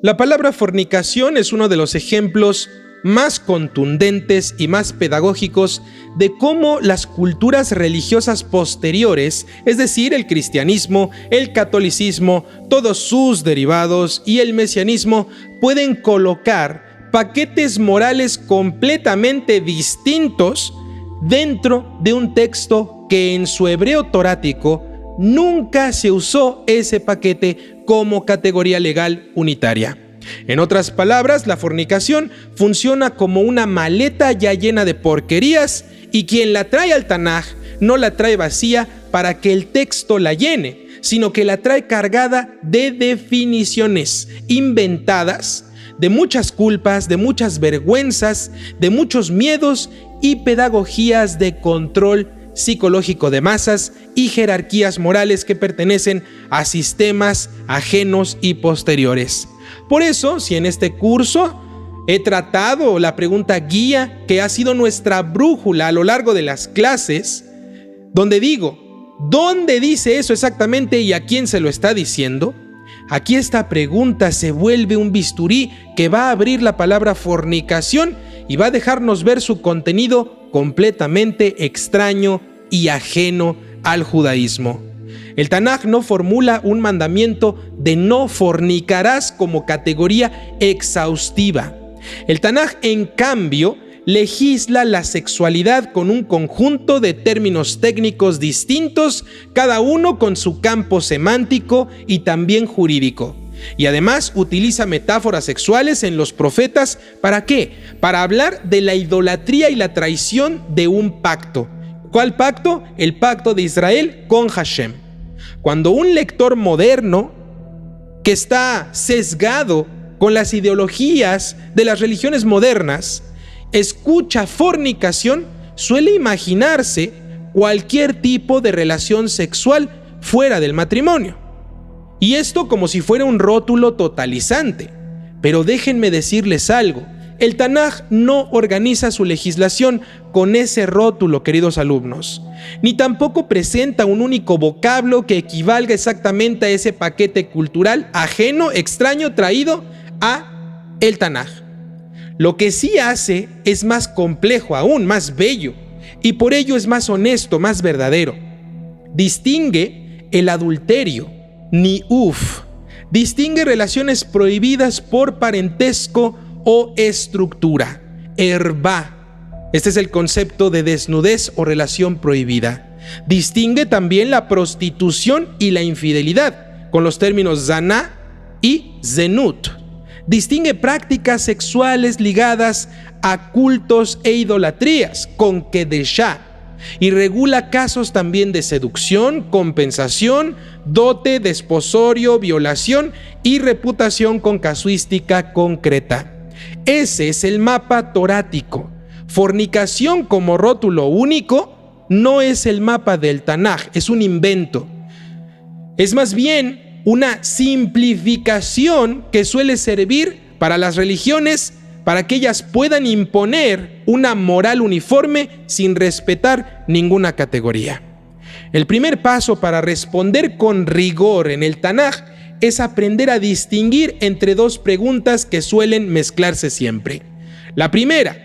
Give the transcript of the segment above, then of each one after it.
La palabra fornicación es uno de los ejemplos más contundentes y más pedagógicos de cómo las culturas religiosas posteriores, es decir, el cristianismo, el catolicismo, todos sus derivados y el mesianismo, pueden colocar paquetes morales completamente distintos dentro de un texto que en su hebreo torático nunca se usó ese paquete como categoría legal unitaria. En otras palabras, la fornicación funciona como una maleta ya llena de porquerías y quien la trae al Tanaj no la trae vacía para que el texto la llene, sino que la trae cargada de definiciones inventadas, de muchas culpas, de muchas vergüenzas, de muchos miedos y pedagogías de control psicológico de masas y jerarquías morales que pertenecen a sistemas ajenos y posteriores. Por eso, si en este curso he tratado la pregunta guía que ha sido nuestra brújula a lo largo de las clases, donde digo, ¿dónde dice eso exactamente y a quién se lo está diciendo? Aquí esta pregunta se vuelve un bisturí que va a abrir la palabra fornicación y va a dejarnos ver su contenido completamente extraño y ajeno al judaísmo. El Tanaj no formula un mandamiento de no fornicarás como categoría exhaustiva. El Tanaj, en cambio, legisla la sexualidad con un conjunto de términos técnicos distintos, cada uno con su campo semántico y también jurídico. Y además utiliza metáforas sexuales en los profetas, ¿para qué? Para hablar de la idolatría y la traición de un pacto. ¿Cuál pacto? El pacto de Israel con Hashem. Cuando un lector moderno que está sesgado con las ideologías de las religiones modernas escucha fornicación, suele imaginarse cualquier tipo de relación sexual fuera del matrimonio. Y esto como si fuera un rótulo totalizante. Pero déjenme decirles algo. El Tanaj no organiza su legislación con ese rótulo, queridos alumnos, ni tampoco presenta un único vocablo que equivalga exactamente a ese paquete cultural ajeno, extraño, traído a el Tanaj. Lo que sí hace es más complejo aún, más bello, y por ello es más honesto, más verdadero. Distingue el adulterio, niuf, distingue relaciones prohibidas por parentesco o estructura, herba. Este es el concepto de desnudez o relación prohibida. Distingue también la prostitución y la infidelidad, con los términos zaná y zenut. Distingue prácticas sexuales ligadas a cultos e idolatrías, con kedeshá. Y regula casos también de seducción, compensación, dote, desposorio, violación y reputación con casuística concreta. Ese es el mapa torático. Fornicación como rótulo único no es el mapa del Tanaj, es un invento. Es más bien una simplificación que suele servir para las religiones para que ellas puedan imponer una moral uniforme sin respetar ninguna categoría. El primer paso para responder con rigor en el Tanaj es aprender a distinguir entre dos preguntas que suelen mezclarse siempre. La primera,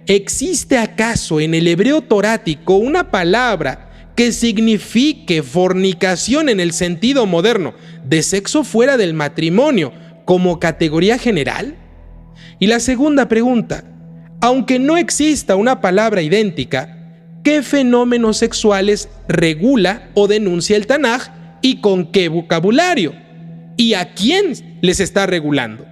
¿existe acaso en el hebreo torático una palabra que signifique fornicación en el sentido moderno de sexo fuera del matrimonio como categoría general? Y la segunda pregunta, aunque no exista una palabra idéntica, ¿qué fenómenos sexuales regula o denuncia el Tanaj y con qué vocabulario? ¿Y a quién les está regulando?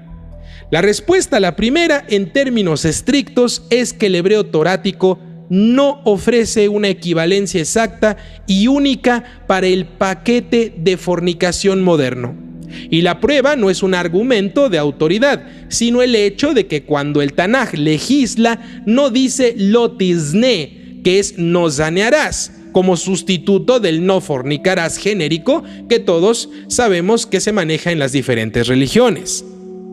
La respuesta a la primera, en términos estrictos, es que el hebreo torático no ofrece una equivalencia exacta y única para el paquete de fornicación moderno. Y la prueba no es un argumento de autoridad, sino el hecho de que cuando el Tanaj legisla, no dice lo tizné, que es no zanearás, como sustituto del no fornicarás genérico que todos sabemos que se maneja en las diferentes religiones.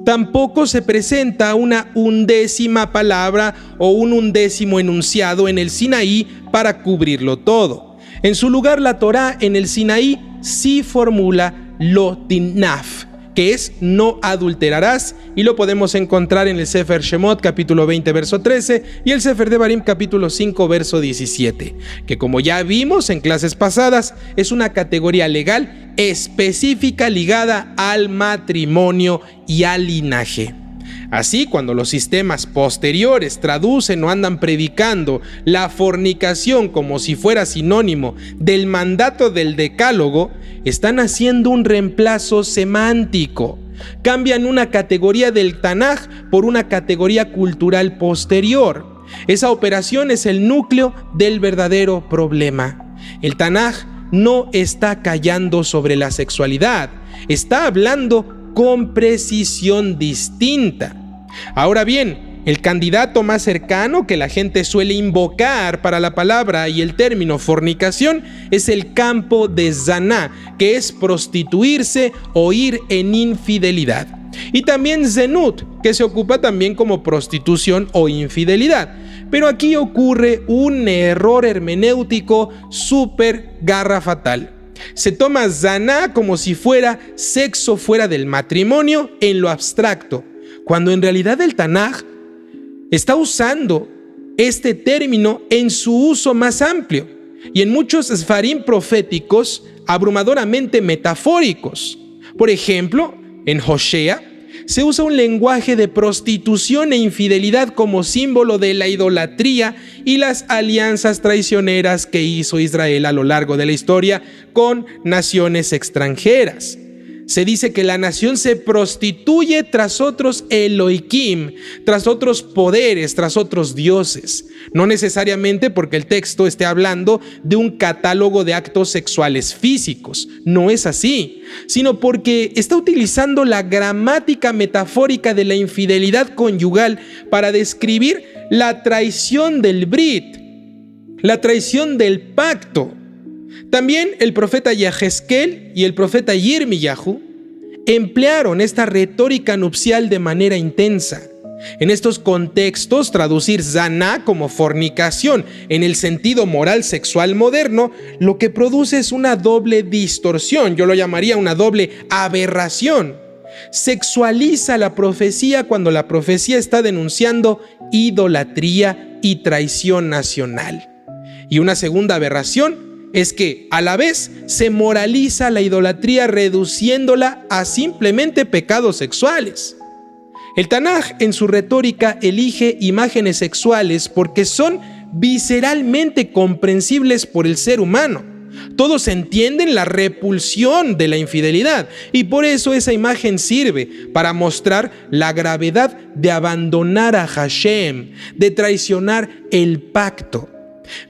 Tampoco se presenta una undécima palabra o un undécimo enunciado en el Sinaí para cubrirlo todo. En su lugar, la Torá en el Sinaí sí formula lo tinaf, que es no adulterarás, y lo podemos encontrar en el Sefer Shemot capítulo 20 verso 13 y el Sefer Devarim capítulo 5 verso 17, que como ya vimos en clases pasadas es una categoría legal específica ligada al matrimonio y al linaje. Así, cuando los sistemas posteriores traducen o andan predicando la fornicación como si fuera sinónimo del mandato del decálogo, están haciendo un reemplazo semántico. Cambian una categoría del Tanaj por una categoría cultural posterior. Esa operación es el núcleo del verdadero problema. El Tanaj no está callando sobre la sexualidad, está hablando con precisión distinta. Ahora bien, el candidato más cercano que la gente suele invocar para la palabra y el término fornicación es el campo de zaná, que es prostituirse o ir en infidelidad. Y también zenut, que se ocupa también como prostitución o infidelidad. Pero aquí ocurre un error hermenéutico súper garrafatal. Se toma zaná como si fuera sexo fuera del matrimonio en lo abstracto, cuando en realidad el Tanaj está usando este término en su uso más amplio y en muchos sfarim proféticos abrumadoramente metafóricos. Por ejemplo, en Hosea se usa un lenguaje de prostitución e infidelidad como símbolo de la idolatría y las alianzas traicioneras que hizo Israel a lo largo de la historia con naciones extranjeras. Se dice que la nación se prostituye tras otros Elohim, tras otros poderes, tras otros dioses. No necesariamente porque el texto esté hablando de un catálogo de actos sexuales físicos, no es así, sino porque está utilizando la gramática metafórica de la infidelidad conyugal para describir la traición del Brit, la traición del pacto. También el profeta Yehezkel y el profeta Yirmiyahu emplearon esta retórica nupcial de manera intensa. En estos contextos, traducir zaná como fornicación en el sentido moral sexual moderno, lo que produce es una doble distorsión, yo lo llamaría una doble aberración. Sexualiza la profecía cuando la profecía está denunciando idolatría y traición nacional. Y una segunda aberración es que a la vez se moraliza la idolatría reduciéndola a simplemente pecados sexuales. El Tanaj en su retórica elige imágenes sexuales porque son visceralmente comprensibles por el ser humano. Todos entienden la repulsión de la infidelidad y por eso esa imagen sirve para mostrar la gravedad de abandonar a Hashem, de traicionar el pacto.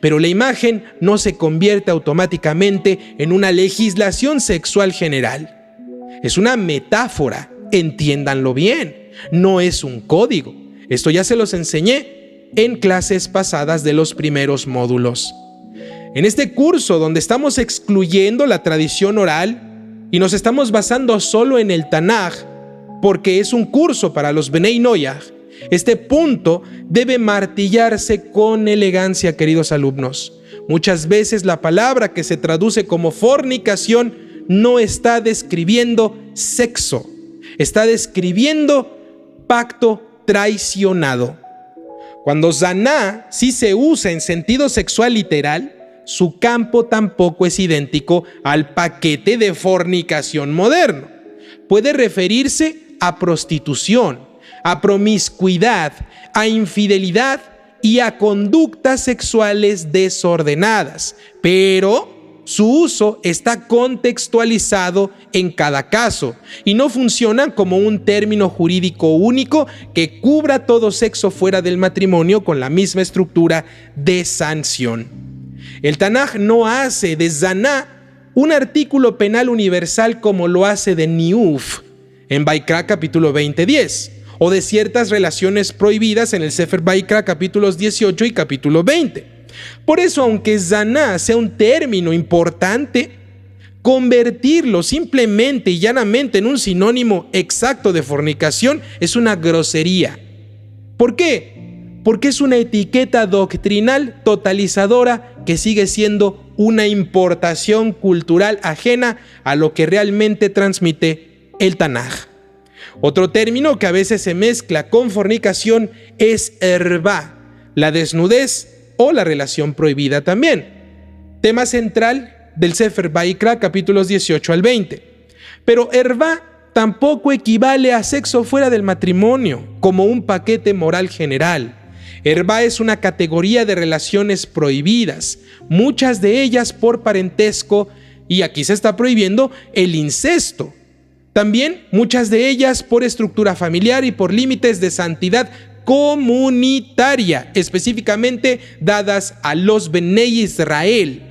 Pero la imagen no se convierte automáticamente en una legislación sexual general. Es una metáfora, entiéndanlo bien, no es un código. Esto ya se los enseñé en clases pasadas de los primeros módulos. En este curso donde estamos excluyendo la tradición oral y nos estamos basando solo en el Tanaj, porque es un curso para los Bnei Noyaj, este punto debe martillarse con elegancia, queridos alumnos. Muchas veces la palabra que se traduce como fornicación no está describiendo sexo, está describiendo pacto traicionado. Cuando zaná sí se usa en sentido sexual literal, su campo tampoco es idéntico al paquete de fornicación moderno. Puede referirse a prostitución, a promiscuidad, a infidelidad y a conductas sexuales desordenadas, pero su uso está contextualizado en cada caso y no funciona como un término jurídico único que cubra todo sexo fuera del matrimonio con la misma estructura de sanción. El Tanaj no hace de zaná un artículo penal universal como lo hace de niuf en Baikra capítulo 20:10 o de ciertas relaciones prohibidas en el Sefer Baikra capítulos 18 y capítulo 20. Por eso, aunque zaná sea un término importante, convertirlo simplemente y llanamente en un sinónimo exacto de fornicación es una grosería. ¿Por qué? Porque es una etiqueta doctrinal totalizadora que sigue siendo una importación cultural ajena a lo que realmente transmite el Tanaj. Otro término que a veces se mezcla con fornicación es ervá, la desnudez o la relación prohibida también. Tema central del Sefer Vaikra, capítulos 18 al 20. Pero ervá tampoco equivale a sexo fuera del matrimonio, como un paquete moral general. Ervá es una categoría de relaciones prohibidas, muchas de ellas por parentesco, y aquí se está prohibiendo el incesto. También muchas de ellas por estructura familiar y por límites de santidad comunitaria, específicamente dadas a los Benei Israel.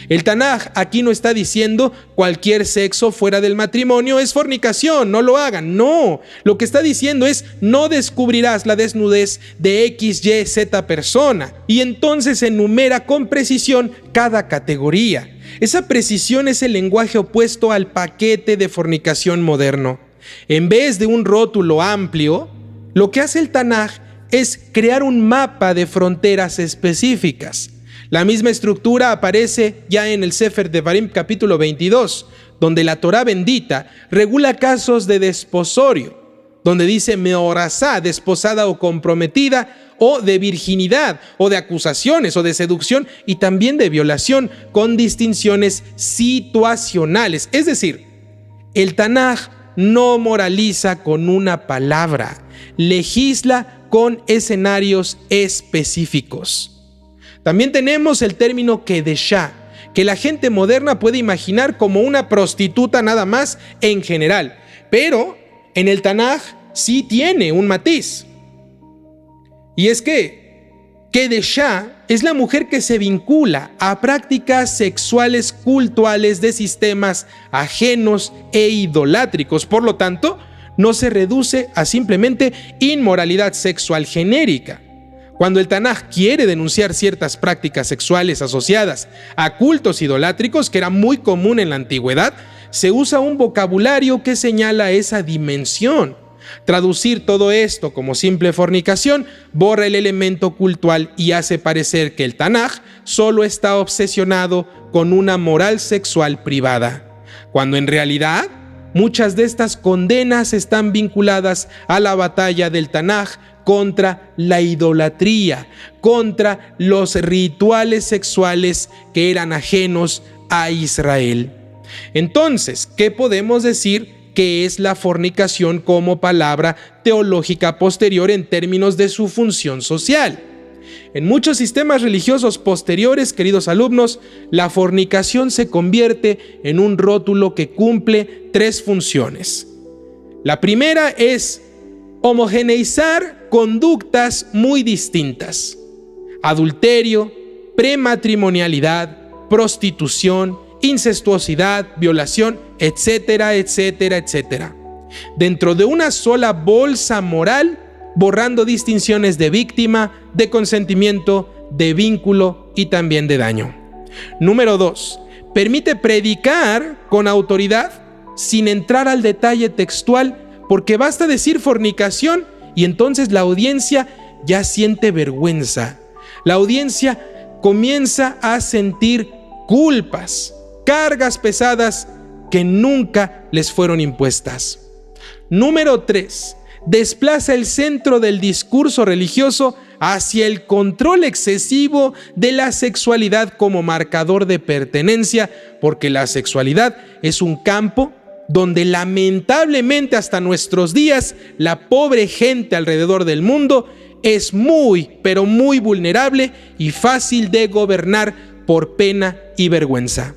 El Tanaj aquí no está diciendo cualquier sexo fuera del matrimonio es fornicación, no lo hagan, no. Lo que está diciendo es no descubrirás la desnudez de X, Y, Z persona, y entonces enumera con precisión cada categoría. Esa precisión es el lenguaje opuesto al paquete de fornicación moderno. En vez de un rótulo amplio, lo que hace el Tanaj es crear un mapa de fronteras específicas. La misma estructura aparece ya en el Sefer Devarim capítulo 22, donde la Torá bendita regula casos de desposorio, donde dice meorazá, desposada o comprometida, o de virginidad, o de acusaciones, o de seducción, y también de violación, con distinciones situacionales. Es decir, el Tanaj no moraliza con una palabra, legisla con escenarios específicos. También tenemos el término kedeshá, que la gente moderna puede imaginar como una prostituta nada más en general, pero en el Tanaj sí tiene un matiz. Y es que kedeshá es la mujer que se vincula a prácticas sexuales cultuales de sistemas ajenos e idolátricos. Por lo tanto, no se reduce a simplemente inmoralidad sexual genérica. Cuando el Tanaj quiere denunciar ciertas prácticas sexuales asociadas a cultos idolátricos, que era muy común en la antigüedad, se usa un vocabulario que señala esa dimensión. Traducir todo esto como simple fornicación borra el elemento cultual y hace parecer que el Tanaj solo está obsesionado con una moral sexual privada, cuando en realidad muchas de estas condenas están vinculadas a la batalla del Tanaj contra la idolatría, contra los rituales sexuales que eran ajenos a Israel. Entonces, ¿qué podemos decir que es la fornicación como palabra teológica posterior en términos de su función social? En muchos sistemas religiosos posteriores, queridos alumnos, la fornicación se convierte en un rótulo que cumple tres funciones. La primera es homogeneizar conductas muy distintas: adulterio, prematrimonialidad, prostitución, incestuosidad, violación, etcétera, etcétera, etcétera, dentro de una sola bolsa moral, borrando distinciones de víctima, de consentimiento, de vínculo y también de daño. Número 2. Permite predicar con autoridad sin entrar al detalle textual, porque basta decir fornicación y entonces la audiencia ya siente vergüenza. La audiencia comienza a sentir culpas, cargas pesadas que nunca les fueron impuestas. Número 3. Desplaza el centro del discurso religioso hacia el control excesivo de la sexualidad como marcador de pertenencia, porque la sexualidad es un campo donde lamentablemente hasta nuestros días la pobre gente alrededor del mundo es muy, pero muy vulnerable y fácil de gobernar por pena y vergüenza.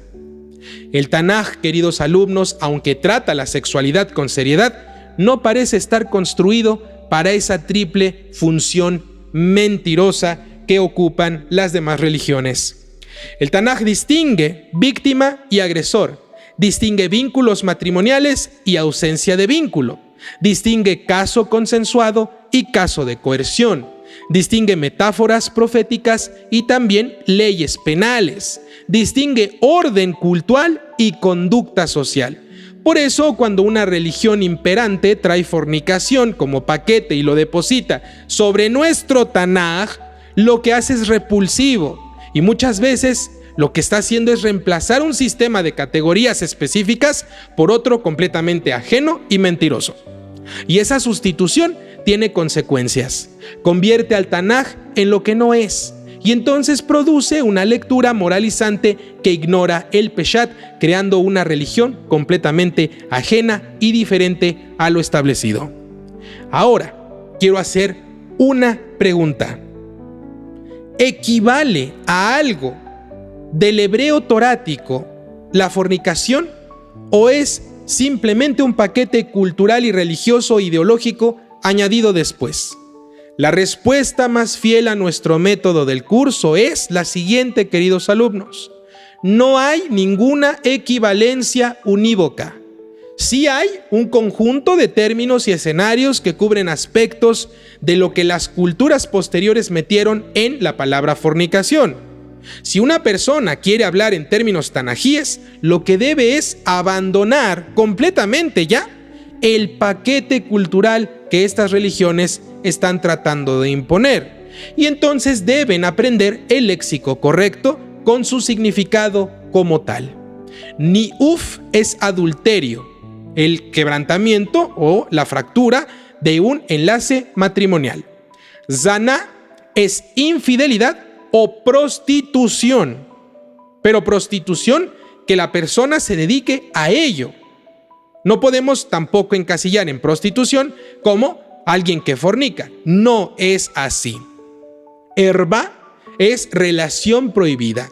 El Tanaj, queridos alumnos, aunque trata la sexualidad con seriedad, no parece estar construido para esa triple función mentirosa que ocupan las demás religiones. El Tanaj distingue víctima y agresor, distingue vínculos matrimoniales y ausencia de vínculo, distingue caso consensuado y caso de coerción, distingue metáforas proféticas y también leyes penales, distingue orden cultural y conducta social. Por eso, cuando una religión imperante trae fornicación como paquete y lo deposita sobre nuestro Tanaj, lo que hace es repulsivo y muchas veces lo que está haciendo es reemplazar un sistema de categorías específicas por otro completamente ajeno y mentiroso. Y esa sustitución tiene consecuencias. Convierte al Tanaj en lo que no es, y entonces produce una lectura moralizante que ignora el Peshat, creando una religión completamente ajena y diferente a lo establecido. Ahora, quiero hacer una pregunta. ¿Equivale a algo del hebreo torático la fornicación o es simplemente un paquete cultural y religioso ideológico añadido después? La respuesta más fiel a nuestro método del curso es la siguiente, queridos alumnos. No hay ninguna equivalencia unívoca. Sí hay un conjunto de términos y escenarios que cubren aspectos de lo que las culturas posteriores metieron en la palabra fornicación. Si una persona quiere hablar en términos tanajíes, lo que debe es abandonar completamente ya el paquete cultural que estas religiones están tratando de imponer. Y entonces deben aprender el léxico correcto con su significado como tal. Niuf es adulterio, el quebrantamiento o la fractura de un enlace matrimonial. Zaná es infidelidad o prostitución, pero prostitución que la persona se dedique a ello. No podemos tampoco encasillar en prostitución como alguien que fornica. No es así. Herba es relación prohibida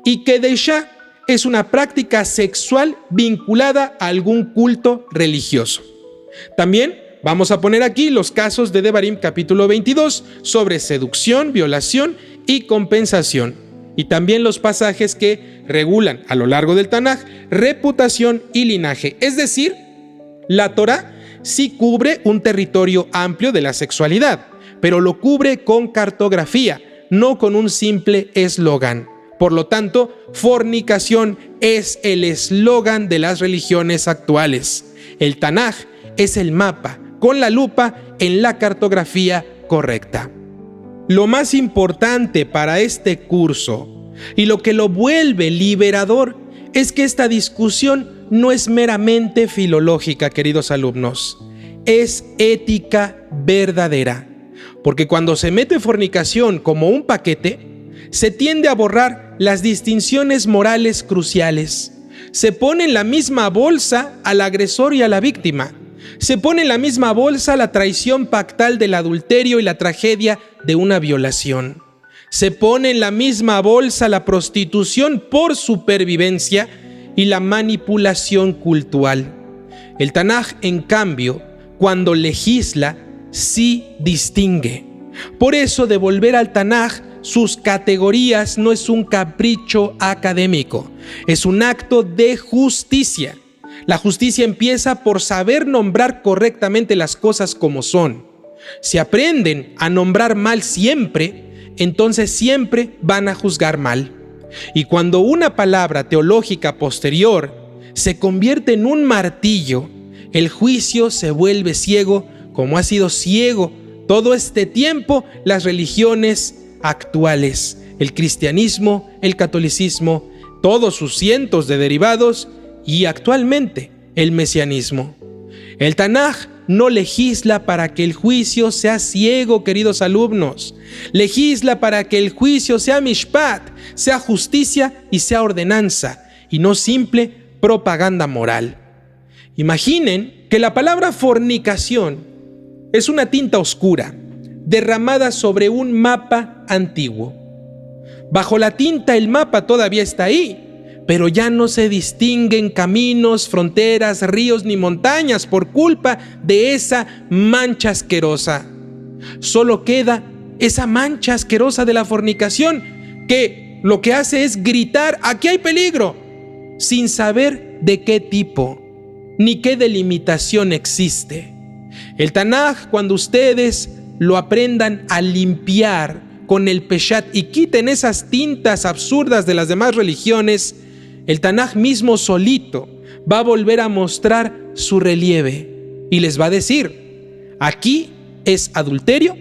y Kedeshá es una práctica sexual vinculada a algún culto religioso. También vamos a poner aquí los casos de Devarim capítulo 22 sobre seducción, violación y compensación, y también los pasajes que regulan a lo largo del Tanaj reputación y linaje. Es decir, la Torá sí cubre un territorio amplio de la sexualidad, pero lo cubre con cartografía, no con un simple eslogan. Por lo tanto, fornicación es el eslogan de las religiones actuales. El Tanaj es el mapa con la lupa en la cartografía correcta. Lo más importante para este curso y lo que lo vuelve liberador es que esta discusión no es meramente filológica, queridos alumnos, es ética verdadera. Porque cuando se mete fornicación como un paquete, se tiende a borrar las distinciones morales cruciales. Se pone en la misma bolsa al agresor y a la víctima. Se pone en la misma bolsa la traición pactal del adulterio y la tragedia de una violación. Se pone en la misma bolsa la prostitución por supervivencia y la manipulación cultural. El Tanaj, en cambio, cuando legisla, sí distingue. Por eso, devolver al Tanaj sus categorías no es un capricho académico, es un acto de justicia. La justicia empieza por saber nombrar correctamente las cosas como son. Si aprenden a nombrar mal siempre, entonces siempre van a juzgar mal. Y cuando una palabra teológica posterior se convierte en un martillo, el juicio se vuelve ciego, como ha sido ciego todo este tiempo las religiones actuales, el cristianismo, el catolicismo, todos sus cientos de derivados y actualmente el mesianismo. El Tanaj no legisla para que el juicio sea ciego, queridos alumnos. Legisla para que el juicio sea mishpat, sea justicia y sea ordenanza, y no simple propaganda moral. Imaginen que la palabra fornicación es una tinta oscura derramada sobre un mapa antiguo. Bajo la tinta el mapa todavía está ahí, pero ya no se distinguen caminos, fronteras, ríos ni montañas por culpa de esa mancha asquerosa. Solo queda esa mancha asquerosa de la fornicación que lo que hace es gritar: aquí hay peligro, sin saber de qué tipo ni qué delimitación existe. El Tanaj, cuando ustedes lo aprendan a limpiar con el Peshat y quiten esas tintas absurdas de las demás religiones, el Tanaj mismo solito va a volver a mostrar su relieve y les va a decir: aquí es adulterio,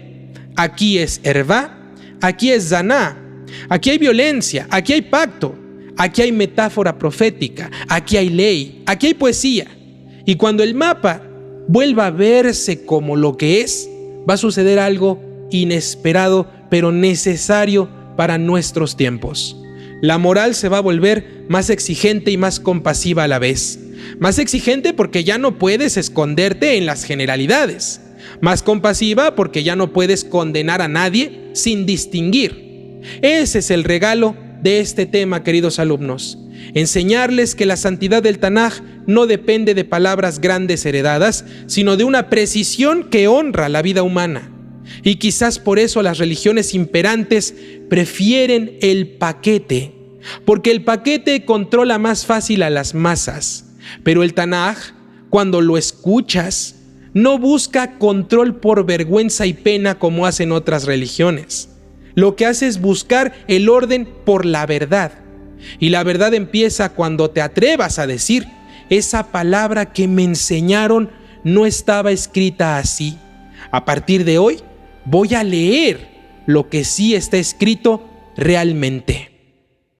aquí es hervá, aquí es zaná, aquí hay violencia, aquí hay pacto, aquí hay metáfora profética, aquí hay ley, aquí hay poesía. Y cuando el mapa vuelva a verse como lo que es, va a suceder algo inesperado, pero necesario para nuestros tiempos. La moral se va a volver más exigente y más compasiva a la vez. Más exigente porque ya no puedes esconderte en las generalidades. Más compasiva porque ya no puedes condenar a nadie sin distinguir. Ese es el regalo de este tema, queridos alumnos. Enseñarles que la santidad del Tanaj no depende de palabras grandes heredadas, sino de una precisión que honra la vida humana. Y quizás por eso las religiones imperantes prefieren el paquete, porque el paquete controla más fácil a las masas. Pero el Tanaj, cuando lo escuchas, no busca control por vergüenza y pena como hacen otras religiones. Lo que hace es buscar el orden por la verdad. Y la verdad empieza cuando te atrevas a decir: esa palabra que me enseñaron no estaba escrita así. A partir de hoy voy a leer lo que sí está escrito realmente.